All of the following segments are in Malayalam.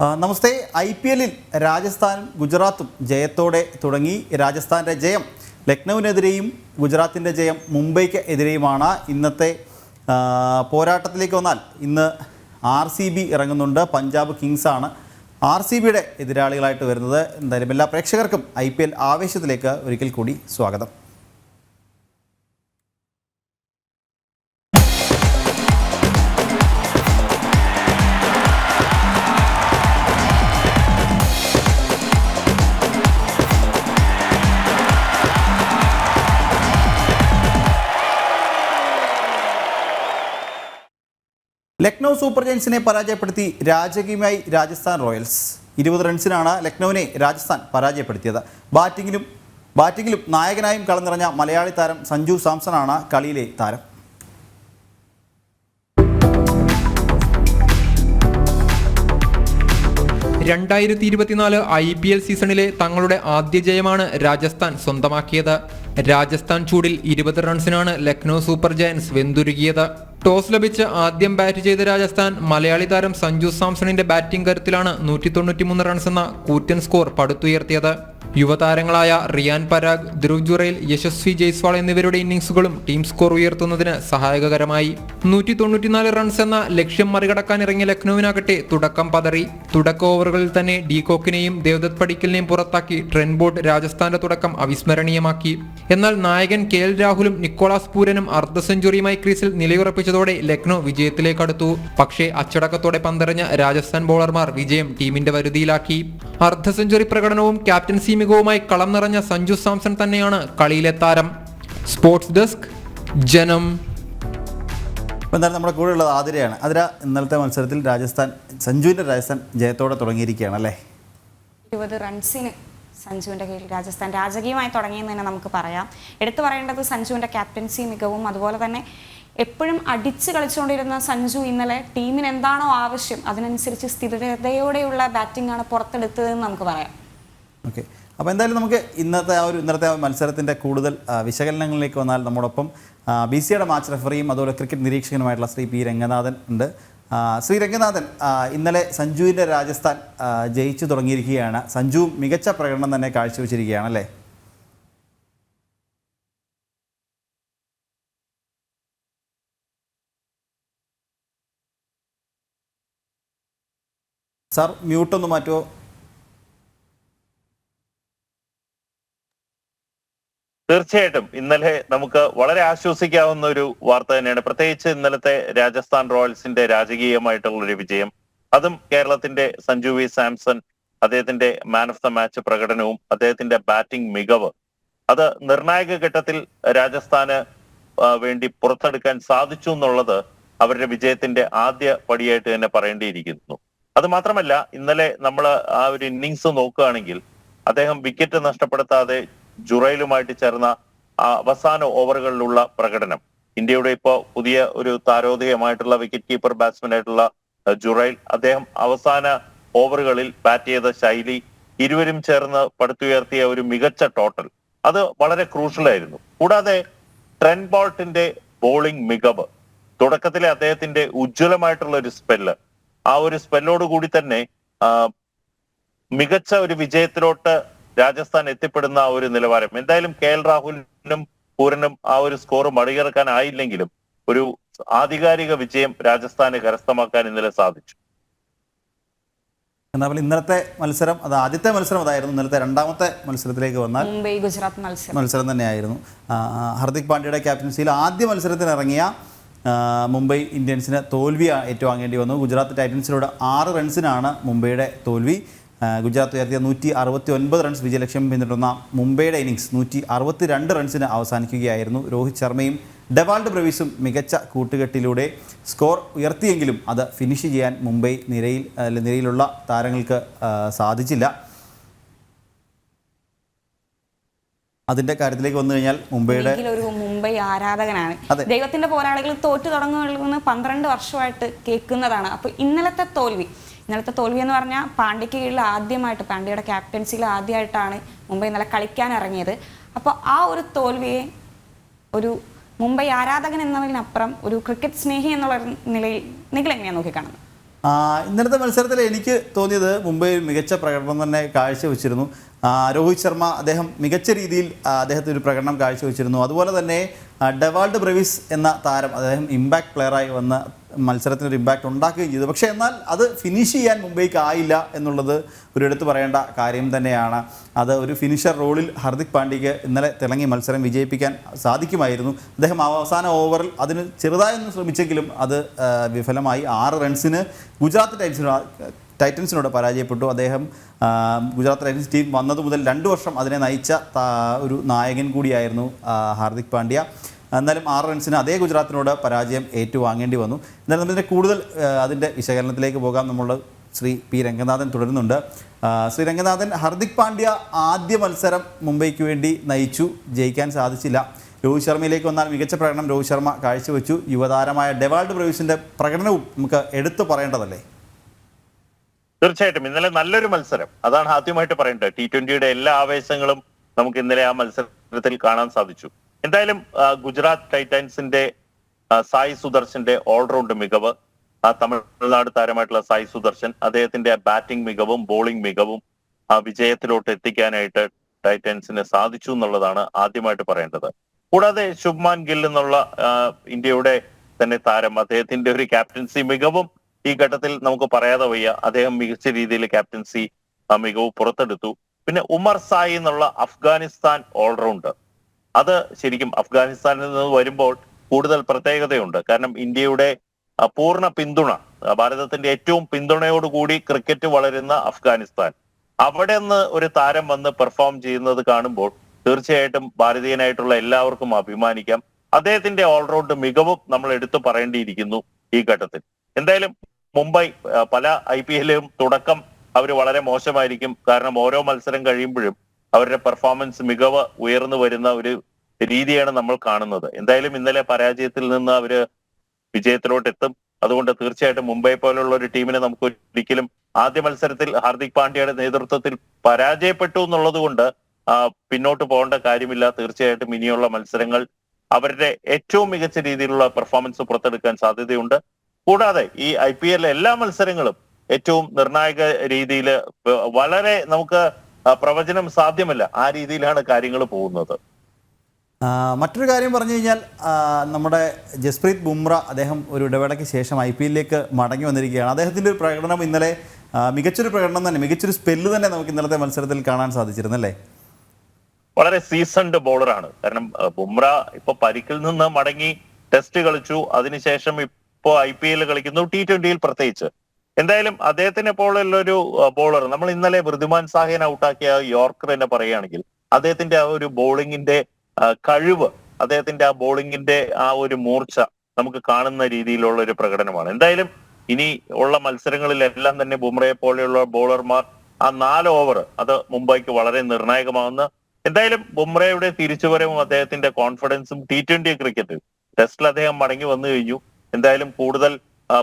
നമസ്തേ. IPL-ൽ രാജസ്ഥാനും ഗുജറാത്തും ജയത്തോടെ തുടങ്ങി. രാജസ്ഥാൻ്റെ ജയം ലക്നൌവിനെതിരെയും ഗുജറാത്തിൻ്റെ ജയം മുംബൈക്ക് എതിരെയുമാണ്. ഇന്നത്തെ പോരാട്ടത്തിലേക്ക് വന്നാൽ ഇന്ന് RCB ഇറങ്ങുന്നുണ്ട്. പഞ്ചാബ് കിങ്സാണ് RCBയുടെ എതിരാളികളായിട്ട് വരുന്നത്. എന്തായാലും എല്ലാ പ്രേക്ഷകർക്കും IPL ആവേശത്തിലേക്ക് ഒരിക്കൽ കൂടി സ്വാഗതം. ലക്നൗ സൂപ്പർ ജയൻസിനെ പരാജയപ്പെടുത്തി രാജകീയമായി രാജസ്ഥാൻ റോയൽസ്. 20 റൺസിനാണ് ലക്നൌവിനെ രാജസ്ഥാൻ പരാജയപ്പെടുത്തിയത്. ബാറ്റിങ്ങിലും നായകനായും കളം നിറഞ്ഞ മലയാളി താരം സഞ്ജു സാംസണാണ് കളിയിലെ താരം. IPL സീസണിലെ തങ്ങളുടെ ആദ്യ ജയമാണ് രാജസ്ഥാൻ സ്വന്തമാക്കിയത്. രാജസ്ഥാൻ ചൂടിൽ 20 റൺസിനാണ് ലക്നൗ സൂപ്പർ ജയൻസ് വെന്തുരുകിയത്. ടോസ് ലഭിച്ച് ആദ്യം ബാറ്റ് ചെയ്ത രാജസ്ഥാൻ മലയാളി താരം സഞ്ജു സാംസണിന്റെ ബാറ്റിംഗ് കരുത്തിലാണ് 193 റൺസ് എന്ന കൂറ്റൻ സ്കോർ പടുത്തുയർത്തിയത്. യുവതാരങ്ങളായ റിയാൻ പരാഗ്, ധ്രുവ് ജുറൈൽ, യശസ്വി ജയ്സ്വാൾ എന്നിവരുടെ ഇന്നിംഗ്സുകളും ടീം സ്കോർ ഉയർത്തുന്നതിന് സഹായകരമായി. 194 റൺസ് എന്ന ലക്ഷ്യം മറികടക്കാൻ ഇറങ്ങിയ ലക്നൌവിനാകട്ടെ തുടക്കം പതറി. തുടക്ക ഓവറുകളിൽ തന്നെ ഡീകോക്കിനെയും ദേവദത്ത് പടിക്കലിനെയും പുറത്താക്കി ട്രെന്റ് ബോൾട്ട് രാജസ്ഥാന്റെ തുടക്കം അവിസ്മരണീയമാക്കി. എന്നാൽ നായകൻ KL രാഹുലും നിക്കോളാസ് പൂരനും അർദ്ധ സെഞ്ചുറിയുമായി ക്രീസിൽ നിലയുറപ്പിച്ചതോടെ ലക്നൌ വിജയത്തിലേക്കടുത്തു. പക്ഷേ അച്ചടക്കത്തോടെ പന്തെറിഞ്ഞ രാജസ്ഥാൻ ബോളർമാർ വിജയം ടീമിന്റെ വരുതിയിലാക്കി. അർദ്ധ സെഞ്ചുറി പ്രകടനവും ക്യാപ്റ്റൻസി മികവുമായി കളം നിറഞ്ഞ സഞ്ജു സാംസൺ തന്നെയാണ് കളിയിലെ താരം. സ്പോർട്സ് ഡെസ്ക്, ജനം. എന്തായാലും നമ്മുടെ കൂടെ ഉള്ളത് ആതിരയാണ്. ആതിര, ഇന്നലത്തെ മത്സരത്തിൽ സഞ്ജുവിൻ്റെ രാജസ്ഥാൻ ജയത്തോടെ തുടങ്ങിയിരിക്കുകയാണ് അല്ലേ? 20 റൺസിന് സഞ്ജുവിൻ്റെ കീഴിൽ രാജസ്ഥാൻ രാജകീയമായി തുടങ്ങിയെന്ന് തന്നെ നമുക്ക് പറയാം. എടുത്തു പറയേണ്ടത് സഞ്ജുവിൻ്റെ ക്യാപ്റ്റൻസി മികവും അതുപോലെ തന്നെ എപ്പോഴും അടിച്ച് കളിച്ചുകൊണ്ടിരുന്ന സഞ്ജു ഇന്നലെ ടീമിന് എന്താണോ ആവശ്യം അതിനനുസരിച്ച് സ്ഥിരതയോടെയുള്ള ബാറ്റിംഗ് ആണ് പുറത്തെടുത്തതെന്ന് നമുക്ക് പറയാം. ഓക്കെ, അപ്പോൾ എന്തായാലും നമുക്ക് ഇന്നത്തെ മത്സരത്തിൻ്റെ കൂടുതൽ വിശകലനങ്ങളിലേക്ക് വന്നാൽ നമ്മോടൊപ്പം BCയുടെ മാച്ച് റെഫറിയും അതുപോലെ ക്രിക്കറ്റ് നിരീക്ഷകനുമായിട്ടുള്ള ശ്രീ P. രംഗനാഥൻ ഉണ്ട്. ശ്രീ രംഗനാഥൻ, ഇന്നലെ സഞ്ജുവിൻ്റെ രാജസ്ഥാൻ ജയിച്ചു തുടങ്ങിയിരിക്കുകയാണ്. സഞ്ജു മികച്ച പ്രകടനം തന്നെ കാഴ്ചവെച്ചിരിക്കുകയാണ് അല്ലേ? സാർ മ്യൂട്ടൊന്ന് മാറ്റുമോ? തീർച്ചയായിട്ടും ഇന്നലെ നമുക്ക് വളരെ ആശ്വസിക്കാവുന്ന ഒരു വാർത്ത തന്നെയാണ്. പ്രത്യേകിച്ച് ഇന്നലത്തെ രാജസ്ഥാൻ റോയൽസിന്റെ രാജകീയമായിട്ടുള്ള ഒരു വിജയം, അതും കേരളത്തിന്റെ സഞ്ജു വി സാംസൺ അദ്ദേഹത്തിന്റെ മാൻ ഓഫ് ദ മാച്ച് പ്രകടനവും അദ്ദേഹത്തിന്റെ ബാറ്റിംഗ് മികവ്, അത് നിർണായക ഘട്ടത്തിൽ രാജസ്ഥാന് വേണ്ടി പുറത്തെടുക്കാൻ സാധിച്ചു എന്നുള്ളത് അവരുടെ വിജയത്തിന്റെ ആദ്യ പടിയായിട്ട് തന്നെ പറയേണ്ടിയിരിക്കുന്നു. അത് മാത്രമല്ല, ഇന്നലെ നമ്മൾ ആ ഒരു ഇന്നിങ്സ് നോക്കുകയാണെങ്കിൽ അദ്ദേഹം വിക്കറ്റ് നഷ്ടപ്പെടുത്താതെ ജുറൈലുമായിട്ട് ചേർന്ന അവസാന ഓവറുകളിലുള്ള പ്രകടനം, ഇന്ത്യയുടെ ഇപ്പോൾ പുതിയ ഒരു താരോദയമായിട്ടുള്ള വിക്കറ്റ് കീപ്പർ ബാറ്റ്സ്മാൻ ആയിട്ടുള്ള ജുറൈൽ, അദ്ദേഹം അവസാന ഓവറുകളിൽ ബാറ്റ് ചെയ്ത ശൈലി, ഇരുവരും ചേർന്ന് പടുത്തുയർത്തിയ ഒരു മികച്ച ടോട്ടൽ, അത് വളരെ ക്രൂഷ്യലായിരുന്നു. കൂടാതെ ട്രെന്റ് ബോൾട്ടിന്റെ ബോളിംഗ് മികവ്, തുടക്കത്തിലെ അദ്ദേഹത്തിന്റെ ഉജ്ജ്വലമായിട്ടുള്ള ഒരു സ്പെല്ല്, ആ ഒരു സ്പെല്ലോട് കൂടി തന്നെ മികച്ച ഒരു വിജയത്തിലോട്ട് രാജസ്ഥാൻ എത്തിപ്പെടുന്ന ആ ഒരു നിലവാരം. എന്തായാലും KL രാഹുലിനും പൂരനും ആ ഒരു സ്കോർ മറികടക്കാനായില്ലെങ്കിലും ഒരു ആധികാരിക വിജയം രാജസ്ഥാന് കരസ്ഥമാക്കാൻ ഇന്നലെ സാധിച്ചു. എന്നാൽ ഇന്നലത്തെ മത്സരം, അത് ആദ്യത്തെ മത്സരം അതായിരുന്നു. ഇന്നലത്തെ രണ്ടാമത്തെ മത്സരത്തിലേക്ക് വന്നാൽ മുംബൈ ഗുജറാത്ത് മത്സരം തന്നെയായിരുന്നു. ഹർദിക് പാണ്ഡ്യയുടെ ക്യാപ്റ്റൻസിയിൽ ആദ്യ മത്സരത്തിന് ഇറങ്ങിയ മുംബൈ ഇന്ത്യൻസിന് തോൽവി ഏറ്റുവാങ്ങേണ്ടി വന്നു. ഗുജറാത്ത് ടൈറ്റൻസിനോട് 6 റൺസിനാണ് മുംബൈയുടെ തോൽവി. ഗുജറാത്ത് ഉയർത്തിയ 169 റൺസ് വിജയലക്ഷ്യം പിന്തുടർന്ന മുംബൈയുടെ ഇന്നിങ്സ് 162 റൺസിന് അവസാനിക്കുകയായിരുന്നു. രോഹിത് ശർമ്മയും ഡെവാൾഡ് ബ്രവീസും മികച്ച കൂട്ടുകെട്ടിലൂടെ സ്കോർ ഉയർത്തിയെങ്കിലും അത് ഫിനിഷ് ചെയ്യാൻ മുംബൈ നിരയിലുള്ള താരങ്ങൾക്ക് സാധിച്ചില്ല. അതിന്റെ കാര്യത്തിലേക്ക് വന്നു കഴിഞ്ഞാൽ ഒരു മുംബൈ ആരാധകനാണ്. ദൈവത്തിന്റെ പോരാളികൾ തോറ്റു തുടങ്ങുമെന്ന് 12 വർഷമായിട്ട് കേൾക്കുന്നതാണ്. അപ്പോൾ ഇന്നലത്തെ തോൽവി എന്ന് പറഞ്ഞാൽ പാണ്ഡ്യയ്ക്ക് കീഴിൽ ആദ്യമായിട്ട്, പാണ്ഡ്യയുടെ ക്യാപ്റ്റൻസിയിൽ ആദ്യമായിട്ടാണ് മുംബൈ ഇന്നലെ കളിക്കാൻ ഇറങ്ങിയത്. അപ്പോൾ ആ ഒരു തോൽവിയെ ഒരു മുംബൈ ആരാധകൻ എന്നതിനപ്പുറം ഒരു ക്രിക്കറ്റ് സ്നേഹി എന്നുള്ള നിലയിൽ നിങ്ങൾ എങ്ങനെയാണ് നോക്കിക്കാണുന്നത്? ഇന്നലത്തെ മത്സരത്തിൽ എനിക്ക് തോന്നിയത് മുംബൈ മികച്ച പ്രകടനം തന്നെ കാഴ്ചവെച്ചിരുന്നു. രോഹിത് ശർമ്മ അദ്ദേഹം മികച്ച രീതിയിൽ അദ്ദേഹത്തിന് ഒരു പ്രകടനം കാഴ്ചവെച്ചിരുന്നു. അതുപോലെ തന്നെ ഡെവാൾഡ് ബ്രെവിസ് എന്ന താരം അദ്ദേഹം ഇമ്പാക്ട് പ്ലെയറായി വന്ന മത്സരത്തിനൊരു ഇമ്പാക്റ്റ് ഉണ്ടാക്കുകയും ചെയ്തു. പക്ഷേ എന്നാൽ അത് ഫിനിഷ് ചെയ്യാൻ മുംബൈക്ക് ആയില്ല എന്നുള്ളത് ഒരു എടുത്തു പറയേണ്ട കാര്യം തന്നെയാണ്. അത് ഒരു ഫിനിഷർ റോളിൽ ഹർദിക് പാണ്ഡ്യയ്ക്ക് ഇന്നലെ തിളങ്ങി മത്സരം വിജയിപ്പിക്കാൻ സാധിക്കുമായിരുന്നു. അദ്ദേഹം അവസാന ഓവറിൽ അതിന് ചെറുതായൊന്ന് ശ്രമിച്ചെങ്കിലും അത് വിഫലമായി. 6 റൺസിന് ഗുജറാത്ത് ടൈറ്റൻസിനോട് പരാജയപ്പെട്ടു. അദ്ദേഹം ഗുജറാത്ത് ടൈറ്റൻസ് ടീം വന്നതു മുതൽ 2 വർഷം അതിനെ നയിച്ച ഒരു നായകൻ കൂടിയായിരുന്നു ഹാർദിക് പാണ്ഡ്യ. എന്നാലും 6 റൺസിന് അതേ ഗുജറാത്തിനോട് പരാജയം ഏറ്റുവാങ്ങേണ്ടി വന്നു. എന്നാലും നമ്മളിതിൻ്റെ കൂടുതൽ അതിൻ്റെ വിശകലനത്തിലേക്ക് പോകാം. നമ്മൾ ശ്രീ പി രംഗനാഥൻ തുടരുന്നുണ്ട്. ശ്രീ രംഗനാഥൻ, ഹർദിക് പാണ്ഡ്യ ആദ്യ മത്സരം മുംബൈക്ക് വേണ്ടി നയിച്ചു, ജയിക്കാൻ സാധിച്ചില്ല. രോഹിത് ശർമ്മയിലേക്ക് വന്നാൽ മികച്ച പ്രകടനം രോഹിത് ശർമ്മ കാഴ്ചവെച്ചു. യുവതാരമായ ഡെവാൾഡ് ബ്രെവിസിൻ്റെ പ്രകടനവും നമുക്ക് എടുത്തു പറയേണ്ടതല്ലേ? തീർച്ചയായിട്ടും ഇന്നലെ നല്ലൊരു മത്സരം, അതാണ് ആദ്യമായിട്ട് പറയേണ്ടത്. T20യുടെ എല്ലാ ആവേശങ്ങളും നമുക്ക് ഇന്നലെ ആ മത്സരത്തിൽ കാണാൻ സാധിച്ചു. എന്തായാലും ഗുജറാത്ത് ടൈറ്റൻസിന്റെ സായി സുദർശന്റെ ഓൾറൗണ്ട് മികവ്, തമിഴ്നാട് താരമായിട്ടുള്ള സായി സുദർശൻ, അദ്ദേഹത്തിന്റെ ബാറ്റിംഗ് മികവും ബോളിംഗ് മികവും വിജയത്തിലോട്ട് എത്തിക്കാനായിട്ട് ടൈറ്റൻസിന് സാധിച്ചു എന്നുള്ളതാണ് ആദ്യമായിട്ട് പറയേണ്ടത്. കൂടാതെ ശുഭ്മാൻ ഗിൽ എന്നുള്ള ഇന്ത്യയുടെ തന്നെ താരം, അദ്ദേഹത്തിന്റെ ഒരു ക്യാപ്റ്റൻസി മികവും ഈ ഘട്ടത്തിൽ നമുക്ക് പറയാതെ വയ്യ. അദ്ദേഹം മികച്ച രീതിയിൽ ക്യാപ്റ്റൻസി മികവ് പുറത്തെടുത്തു. പിന്നെ ഉമർ സായി എന്നുള്ള അഫ്ഗാനിസ്ഥാൻ ഓൾറൗണ്ടർ, അത് ശരിക്കും അഫ്ഗാനിസ്ഥാനിൽ നിന്ന് വരുമ്പോൾ കൂടുതൽ പ്രത്യേകതയുണ്ട്. കാരണം ഇന്ത്യയുടെ പൂർണ്ണ പിന്തുണ, ഭാരതത്തിന്റെ ഏറ്റവും പിന്തുണയോടുകൂടി ക്രിക്കറ്റ് വളരുന്ന അഫ്ഗാനിസ്ഥാൻ, അവിടെ നിന്ന് ഒരു താരം വന്ന് പെർഫോം ചെയ്യുന്നത് കാണുമ്പോൾ തീർച്ചയായിട്ടും ഭാരതീയനായിട്ടുള്ള എല്ലാവർക്കും അഭിമാനിക്കാം. അദ്ദേഹത്തിന്റെ ഓൾറൗണ്ട് മികവും നമ്മൾ എടുത്തു പറയേണ്ടിയിരിക്കുന്നു ഈ ഘട്ടത്തിൽ. എന്തായാലും മുംബൈ പല IPLലും തുടക്കം അവർ വളരെ മോശമായിരിക്കും. കാരണം ഓരോ മത്സരം കഴിയുമ്പോഴും അവരുടെ പെർഫോമൻസ് മികവ് ഉയർന്നു വരുന്ന ഒരു രീതിയാണ് നമ്മൾ കാണുന്നത്. എന്തായാലും ഇന്നലെ പരാജയത്തിൽ നിന്ന് അവര് വിജയത്തിലോട്ട് എത്തും. അതുകൊണ്ട് തീർച്ചയായിട്ടും മുംബൈ പോലുള്ള ഒരു ടീമിനെ നമുക്ക് ഒരിക്കലും ആദ്യ മത്സരത്തിൽ ഹാർദിക് പാണ്ഡ്യയുടെ നേതൃത്വത്തിൽ പരാജയപ്പെട്ടു എന്നുള്ളത് കൊണ്ട് പിന്നോട്ട് പോകേണ്ട കാര്യമില്ല. തീർച്ചയായിട്ടും ഇനിയുള്ള മത്സരങ്ങൾ അവരുടെ ഏറ്റവും മികച്ച രീതിയിലുള്ള പെർഫോമൻസ് പുറത്തെടുക്കാൻ സാധ്യതയുണ്ട്. കൂടാതെ ഈ IPL എല്ലാ മത്സരങ്ങളും ഏറ്റവും നിർണായക രീതിയിൽ വളരെ നമുക്ക് പ്രവചനം സാധ്യമല്ല, ആ രീതിയിലാണ് കാര്യങ്ങൾ പോകുന്നത്. മറ്റൊരു കാര്യം പറഞ്ഞു കഴിഞ്ഞാൽ നമ്മുടെ ജസ്പ്രീത് ബുംറ, അദ്ദേഹം ഒരു ഇടവേളയ്ക്ക് ശേഷം IPLലേക്ക് മടങ്ങി വന്നിരിക്കുകയാണ്. അദ്ദേഹത്തിൻ്റെ ഒരു പ്രകടനം ഇന്നലെ മികച്ചൊരു പ്രകടനം തന്നെ, മികച്ചൊരു സ്പെല്ല് തന്നെ നമുക്ക് ഇന്നലത്തെ മത്സരത്തിൽ കാണാൻ സാധിച്ചിരുന്നല്ലേ? വളരെ സീസൺഡ് ബോളറാണ്. കാരണം ബുംറ ഇപ്പൊ പരിക്കിൽ നിന്ന് മടങ്ങി ടെസ്റ്റ് കളിച്ചു, അതിനുശേഷം ഇപ്പോ IPL കളിക്കുന്നു, T20യിൽ പ്രത്യേകിച്ച്. എന്തായാലും അദ്ദേഹത്തിനെ പോലുള്ള ഒരു ബോളർ, നമ്മൾ ഇന്നലെ വൃദ്ധിമാൻ സാഹേനെ ഔട്ടാക്കിയ യോർക്കർ തന്നെ പറയുകയാണെങ്കിൽ അദ്ദേഹത്തിന്റെ ആ ഒരു ബോളിങ്ങിന്റെ കഴിവ്, അദ്ദേഹത്തിന്റെ ആ ബോളിങ്ങിന്റെ ആ ഒരു മൂർച്ച നമുക്ക് കാണുന്ന രീതിയിലുള്ള ഒരു പ്രകടനമാണ്. എന്തായാലും ഇനി ഉള്ള മത്സരങ്ങളിലെല്ലാം തന്നെ ബുംറയെ പോലെയുള്ള ബോളർമാർ ആ 4 ഓവർ അത് മുംബൈക്ക് വളരെ നിർണായകമാകുന്ന. എന്തായാലും ബുംറയുടെ തിരിച്ചുവരവും അദ്ദേഹത്തിന്റെ കോൺഫിഡൻസും T20 ക്രിക്കറ്റ്, ടെസ്റ്റിൽ അദ്ദേഹം മടങ്ങി വന്നു കഴിഞ്ഞു. എന്തായാലും കൂടുതൽ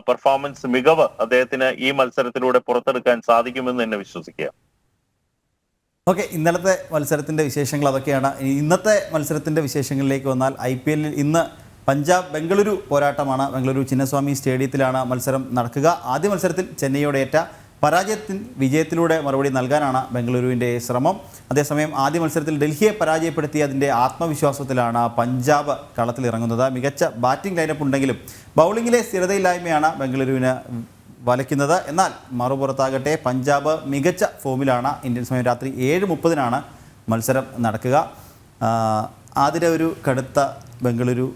പെർഫോമൻസ് മികവ് അദ്ദേഹത്തിന് ഈ മത്സരത്തിലൂടെ പുറത്തെടുക്കാൻ സാധിക്കുമെന്ന് തന്നെ വിശ്വസിക്കുക. ഓക്കെ, ഇന്നലത്തെ മത്സരത്തിൻ്റെ വിശേഷങ്ങൾ അതൊക്കെയാണ്. ഇന്നത്തെ മത്സരത്തിൻ്റെ വിശേഷങ്ങളിലേക്ക് വന്നാൽ IPLൽ ഇന്ന് പഞ്ചാബ് ബംഗളൂരു പോരാട്ടമാണ്. ബംഗളൂരു ചിന്നസ്വാമി സ്റ്റേഡിയത്തിലാണ് മത്സരം നടക്കുക. ആദ്യ മത്സരത്തിൽ ചെന്നൈയോടേറ്റ പരാജയത്തിന് വിജയത്തിലൂടെ മറുപടി നൽകാനാണ് ബംഗളൂരുവിൻ്റെ ശ്രമം. അതേസമയം ആദ്യ മത്സരത്തിൽ ഡൽഹിയെ പരാജയപ്പെടുത്തിയതിൻ്റെ ആത്മവിശ്വാസത്തിലാണ് പഞ്ചാബ് കളത്തിലിറങ്ങുന്നത്. മികച്ച ബാറ്റിംഗ് ലൈനപ്പ് ഉണ്ടെങ്കിലും ബൗളിങ്ങിലെ സ്ഥിരതയില്ലായ്മയാണ് ബംഗളൂരുവിന് വലയ്ക്കുന്നത്. എന്നാൽ മറുപുറത്താകട്ടെ പഞ്ചാബ് മികച്ച ഫോമിലാണ്. ഇന്ത്യൻ സമയം രാത്രി 7:30 മത്സരം നടക്കുക. ആതിര ഒരു കടുത്ത ബംഗളൂരു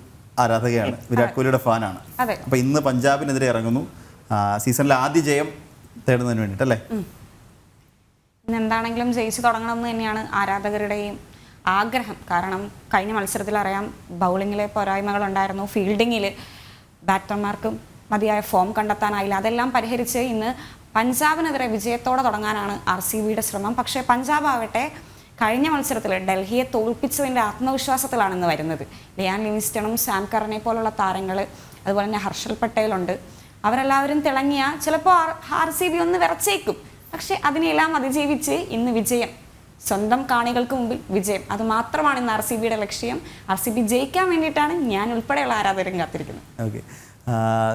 ആരാധകയാണ്, വിരാട് കോഹ്ലിയുടെ ഫാനാണ്. അപ്പോൾ ഇന്ന് പഞ്ചാബിനെതിരെ ഇറങ്ങുന്നു, സീസണിലെ ആദ്യ ജയം തേടുന്നതിന് വേണ്ടിയിട്ടല്ലേ? എന്താണെങ്കിലും ജയിച്ചു തുടങ്ങണം എന്ന് തന്നെയാണ് ആരാധകരുടെയും ആഗ്രഹം. കാരണം കഴിഞ്ഞ മത്സരത്തിൽ അറിയാം ബൗളിങ്ങിലെ പോരായ്മകളുണ്ടായിരുന്നു, ഫീൽഡിങ്ങിൽ ബാറ്റർമാർക്കും മതിയായ ഫോം കണ്ടെത്താനായില്ല. അതെല്ലാം പരിഹരിച്ച് ഇന്ന് പഞ്ചാബിനെതിരെ വിജയത്തോടെ തുടങ്ങാനാണ് RCBയുടെ ശ്രമം. പക്ഷേ പഞ്ചാബ് ആവട്ടെ കഴിഞ്ഞ മത്സരത്തിൽ ഡൽഹിയെ തോൽപ്പിച്ചതിൻ്റെ ആത്മവിശ്വാസത്തിലാണ് ഇന്ന് വരുന്നത്. ലിയാൻ ലിവിങ്സ്റ്റണും സാം കറനെ പോലുള്ള താരങ്ങൾ, അതുപോലെ തന്നെ ഹർഷൽ പട്ടേലുണ്ട്. അവരെല്ലാവരും തിളങ്ങിയ ചിലപ്പോൾ RCB ഒന്ന് വിറച്ചേക്കും. പക്ഷെ അതിനെല്ലാം അതിജീവിച്ച് ഇന്ന് വിജയം, സ്വന്തം കാണികൾക്ക് മുമ്പിൽ വിജയം, അത് മാത്രമാണ് ഇന്ന് RCBയുടെ ലക്ഷ്യം. RCB ജയിക്കാൻ വേണ്ടിയിട്ടാണ് ഞാൻ ഉൾപ്പെടെയുള്ള ആരാധകരും കാത്തിരിക്കുന്നത്. ഓക്കെ,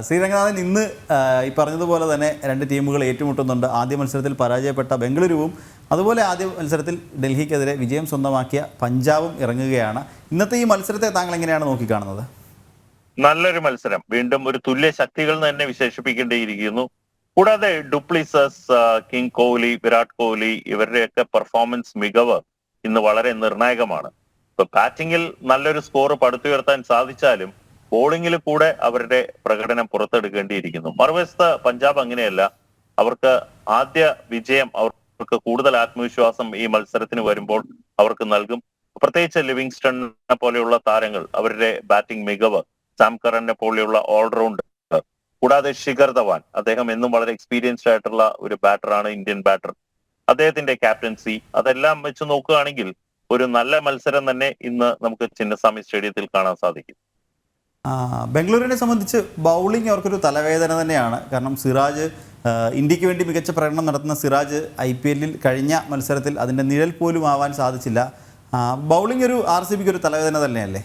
ശ്രീരംഗനാഥൻ, ഇന്ന് ഈ പറഞ്ഞതുപോലെ തന്നെ രണ്ട് ടീമുകൾ ഏറ്റുമുട്ടുന്നുണ്ട്. ആദ്യ മത്സരത്തിൽ പരാജയപ്പെട്ട ബംഗളൂരുവും അതുപോലെ ആദ്യ മത്സരത്തിൽ ഡൽഹിക്കെതിരെ വിജയം സ്വന്തമാക്കിയ പഞ്ചാബും ഇറങ്ങുകയാണ്. ഇന്നത്തെ ഈ മത്സരത്തെ താങ്കൾ എങ്ങനെയാണ് നോക്കിക്കാണുന്നത്? നല്ലൊരു മത്സരം, വീണ്ടും ഒരു തുല്യ ശക്തികൾ തന്നെ വിശേഷിപ്പിക്കേണ്ടിയിരിക്കുന്നു. കൂടാതെ ഡുപ്ലിസസ്, കിങ് കോഹ്ലി, വിരാട് കോഹ്ലി ഇവരുടെയൊക്കെ പെർഫോമൻസ് മികവ് ഇന്ന് വളരെ നിർണായകമാണ്. ഇപ്പൊ ബാറ്റിംഗിൽ നല്ലൊരു സ്കോർ പടുത്തുയർത്താൻ സാധിച്ചാലും ബോളിംഗിൽ കൂടെ അവരുടെ പ്രകടനം പുറത്തെടുക്കേണ്ടിയിരിക്കുന്നു. മറുവശത്ത് പഞ്ചാബ് അങ്ങനെയല്ല. അവർക്ക് ആദ്യ വിജയം അവർക്ക് കൂടുതൽ ആത്മവിശ്വാസം ഈ മത്സരത്തിന് വരുമ്പോൾ അവർക്ക് നൽകും. പ്രത്യേകിച്ച് ലിവിങ്സ്റ്റണിനെ പോലെയുള്ള താരങ്ങൾ, അവരുടെ ബാറ്റിംഗ് മികവ്, സാം കറനെ പോലെയുള്ള ഓൾറൗണ്ട്, കൂടാതെ ശിഖർ ധവാൻ, അദ്ദേഹം എന്നും വളരെ എക്സ്പീരിയൻസ്ഡ് ആയിട്ടുള്ള ഒരു ബാറ്ററാണ്, ഇന്ത്യൻ ബാറ്റർ. അദ്ദേഹത്തിന്റെ ക്യാപ്റ്റൻസി, അതെല്ലാം വെച്ച് നോക്കുകയാണെങ്കിൽ ഒരു നല്ല മത്സരം തന്നെ ഇന്ന് നമുക്ക് ചിന്നസ്വാമി സ്റ്റേഡിയത്തിൽ കാണാൻ സാധിക്കും. ബംഗളൂരുവിനെ സംബന്ധിച്ച് ബൗളിംഗ് അവർക്കൊരു തലവേദന തന്നെയാണ്. കാരണം സിറാജ്, ഇന്ത്യക്ക് വേണ്ടി മികച്ച പ്രകടനം നടത്തുന്ന സിറാജ് IPL കഴിഞ്ഞ മത്സരത്തിൽ അതിൻ്റെ നിഴൽ പോലും ആവാൻ സാധിച്ചില്ല. ബൗളിംഗ് ഒരു RCBക്ക് ഒരു തലവേദന തന്നെയല്ലേ?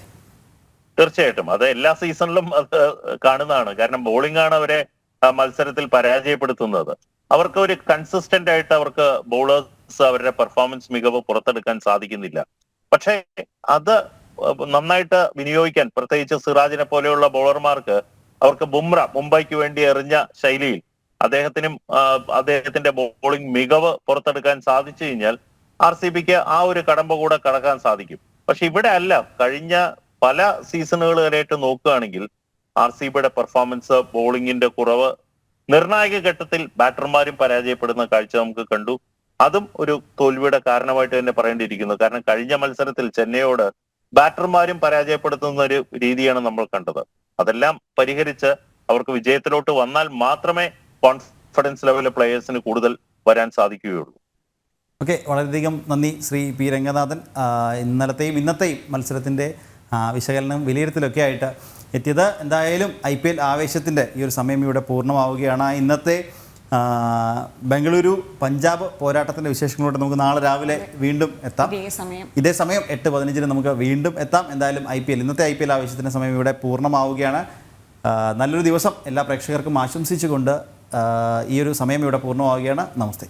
തീർച്ചയായിട്ടും അത് എല്ലാ സീസണിലും അത് കാണുന്നതാണ്. കാരണം ബോളിംഗ് ആണ് അവരെ മത്സരത്തിൽ പരാജയപ്പെടുത്തുന്നത്. അവർക്ക് ഒരു കൺസിസ്റ്റന്റ് ആയിട്ട് അവർക്ക് ബോളേഴ്സ് അവരുടെ പെർഫോമൻസ് മികവ് പുറത്തെടുക്കാൻ സാധിക്കുന്നില്ല. പക്ഷേ അത് നന്നായിട്ട് വിനിയോഗിക്കാൻ, പ്രത്യേകിച്ച് സിറാജിനെ പോലെയുള്ള ബോളർമാർക്ക്, അവർക്ക് ബുംറ മുംബൈക്ക് വേണ്ടി എറിഞ്ഞ ശൈലിയിൽ അദ്ദേഹത്തിന്റെ ബോളിംഗ് മികവ് പുറത്തെടുക്കാൻ സാധിച്ചു കഴിഞ്ഞാൽ RCBക്ക് ആ ഒരു കടമ്പ കൂടെ കടക്കാൻ സാധിക്കും. പക്ഷെ ഇവിടെ അല്ല. കഴിഞ്ഞ പല സീസണുകൾ വരെയായിട്ട് നോക്കുകയാണെങ്കിൽ RCBയുടെ പെർഫോമൻസ്, ബോളിംഗിന്റെ കുറവ്, നിർണായക ഘട്ടത്തിൽ ബാറ്റർമാരും പരാജയപ്പെടുന്ന കാഴ്ച നമുക്ക് കണ്ടു. അതും ഒരു തോൽവിയുടെ കാരണമായിട്ട് തന്നെ പറയേണ്ടിയിരിക്കുന്നു. കാരണം കഴിഞ്ഞ മത്സരത്തിൽ ചെന്നൈയോട് ബാറ്റർമാരും പരാജയപ്പെടുത്തുന്ന ഒരു രീതിയാണ് നമ്മൾ കണ്ടത്. അതെല്ലാം പരിഹരിച്ച് അവർക്ക് വിജയത്തിലോട്ട് വന്നാൽ മാത്രമേ കോൺഫിഡൻസ് ലെവലിലെ പ്ലേയേഴ്സിന് കൂടുതൽ വരാൻ സാധിക്കുകയുള്ളൂ. ഓക്കെ, വളരെയധികം നന്ദി ശ്രീ പി രംഗനാഥൻ. ഇന്നലത്തെയും ഇന്നത്തെയും മത്സരത്തിൻ്റെ വിശകലനം, വിലയിരുത്തലൊക്കെ ആയിട്ട് എത്തിയത്. എന്തായാലും IPL ആവേശത്തിൻ്റെ ഈ ഒരു സമയം ഇവിടെ പൂർണ്ണമാവുകയാണ്. ഇന്നത്തെ ബംഗളൂരു പഞ്ചാബ് പോരാട്ടത്തിൻ്റെ വിശേഷങ്ങളോട് നമുക്ക് നാളെ രാവിലെ വീണ്ടും എത്താം. ഇതേ സമയം 8:15 നമുക്ക് വീണ്ടും എത്താം. എന്തായാലും ഇന്നത്തെ IPL ആവേശത്തിൻ്റെ സമയം ഇവിടെ പൂർണ്ണമാവുകയാണ്. നല്ലൊരു ദിവസം എല്ലാ പ്രേക്ഷകർക്കും ആശംസിച്ചുകൊണ്ട് ഈ ഒരു സമയം ഇവിടെ പൂർണ്ണമാവുകയാണ്. നമസ്തേ.